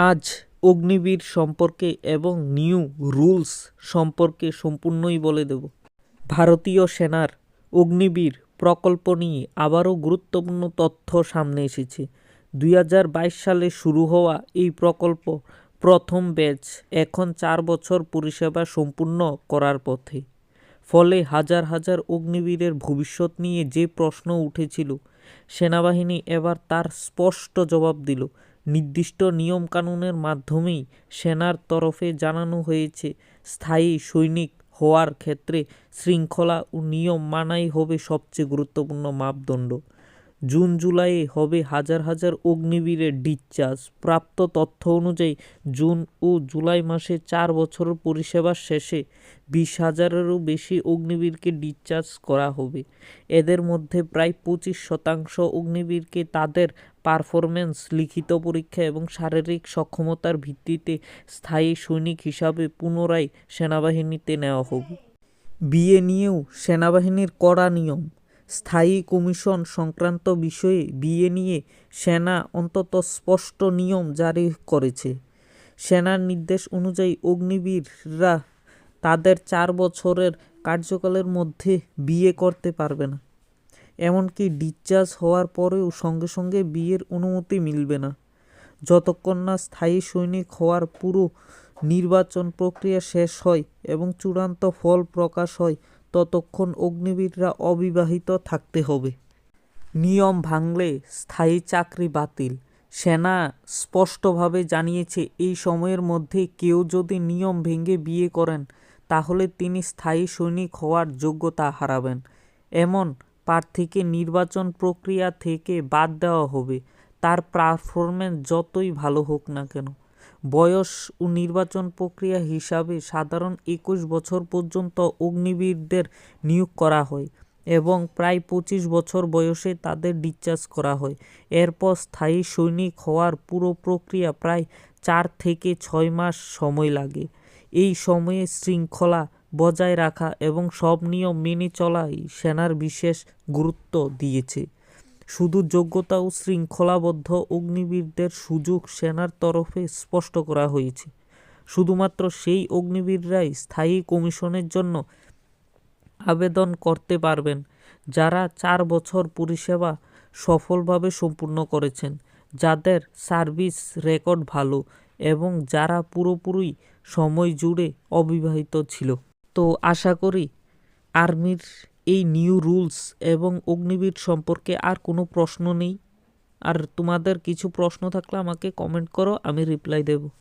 আজ অগ্নিবীর সম্পর্কে এবং নিউ রুলস সম্পর্কে সম্পূর্ণই বলে দেব। ভারতীয় সেনার অগ্নিবীর প্রকল্প নিয়ে আবারও গুরুত্বপূর্ণ তথ্য সামনে এসেছে। 2022 সালে শুরু হওয়া এই প্রকল্প প্রথম ব্যাচ এখন 4 বছর পরিষেবা সম্পূর্ণ করার পথে। ফলে হাজার হাজার অগ্নিবীরের ভবিষ্যৎ নিয়ে যে প্রশ্ন উঠেছিল, সেনাবাহিনী এবার তার স্পষ্ট জবাব দিল। নির্দিষ্ট নিয়মকানুনের মাধ্যমেই সেনার তরফে জানানো হয়েছে, স্থায়ী সৈনিক হওয়ার ক্ষেত্রে শৃঙ্খলা ও নিয়ম মানাই হবে সবচেয়ে গুরুত্বপূর্ণ মাপদণ্ড। জুন জুলাইয়ে হবে হাজার হাজার অগ্নিবীরের ডিসচার্জ। প্রাপ্ত তথ্য অনুযায়ী জুন ও জুলাই মাসে 4 বছরের পরিষেবার শেষে 20,000-এরও বেশি অগ্নিবীরকে ডিসচার্জ করা হবে। এদের মধ্যে প্রায় 25% অগ্নিবীরকে তাদের পারফরম্যান্স, লিখিত পরীক্ষা এবং শারীরিক সক্ষমতার ভিত্তিতে স্থায়ী সৈনিক হিসাবে পুনরায় সেনাবাহিনীতে নেওয়া হবে। বিয়ে নিয়েও সেনাবাহিনীর কড়া নিয়ম। স্থায়ী কমিশন সংক্রান্ত বিষয়ে বিয়ে নিয়ে সেনা অন্তত স্পষ্ট নিয়ম জারি করেছে। সেনার নির্দেশ অনুযায়ী অগ্নিবীররা তাদের 4 বছরের কার্যকালের মধ্যে বিয়ে করতে পারবে না। এমনকি ডিসচার্জ হওয়ার পরেও সঙ্গে সঙ্গে বিয়ের অনুমতি মিলবে না, যতক্ষণ না স্থায়ী সৈনিক হওয়ার পুরো নির্বাচন প্রক্রিয়া শেষ হয় এবং চূড়ান্ত ফল প্রকাশ হয়, ততক্ষণ অগ্নিবীররা অবিবাহিত থাকতে হবে। নিয়ম ভাঙলে স্থায়ী চাকরি বাতিল। সেনা স্পষ্টভাবে জানিয়েছে, এই সময়ের মধ্যে কেউ যদি নিয়ম ভেঙে বিয়ে করেন তাহলে তিনি স্থায়ী সৈনিক হওয়ার যোগ্যতা হারাবেন। এমন প্রার্থীকে নির্বাচন প্রক্রিয়া থেকে বাদ দেওয়া হবে, তার পারফরম্যান্স যতই ভালো হোক না কেন। বয়স ও নির্বাচন প্রক্রিয়া হিসাবে সাধারণ 21 বছর পর্যন্ত অগ্নিবীরদের নিয়োগ করা হয় এবং প্রায় 25 বছর বয়সে তাদের ডিসচার্জ করা হয়। এরপর স্থায়ী সৈনিক হওয়ার পুরো প্রক্রিয়া প্রায় 4 থেকে 6 মাস সময় লাগে। এই সময়ে শৃঙ্খলা বজায় রাখা এবং সব নিয়ম মেনে চলাই সেনার বিশেষ গুরুত্ব দিয়েছে। শুধু যোগ্যতা ও শৃঙ্খলাবদ্ধ অগ্নিবীরদের সুযোগ সেনার তরফে স্পষ্ট করা হয়েছে। শুধুমাত্র সেই অগ্নিবীররাই স্থায়ী কমিশনের জন্য আবেদন করতে পারবেন যারা 4 বছর পরিষেবা সফলভাবে সম্পূর্ণ করেছেন, যাদের সার্ভিস রেকর্ড ভালো এবং যারা পুরোপুরি সময় জুড়ে অবিবাহিত ছিল। তো আশা করি আর্মির এই নিউ রুলস এবং অগ্নিবীর সম্পর্কে আর কোনো প্রশ্ন নেই। আর তোমাদের কিছু প্রশ্ন থাকলে আমাকে কমেন্ট করো, আমি রিপ্লাই দেব।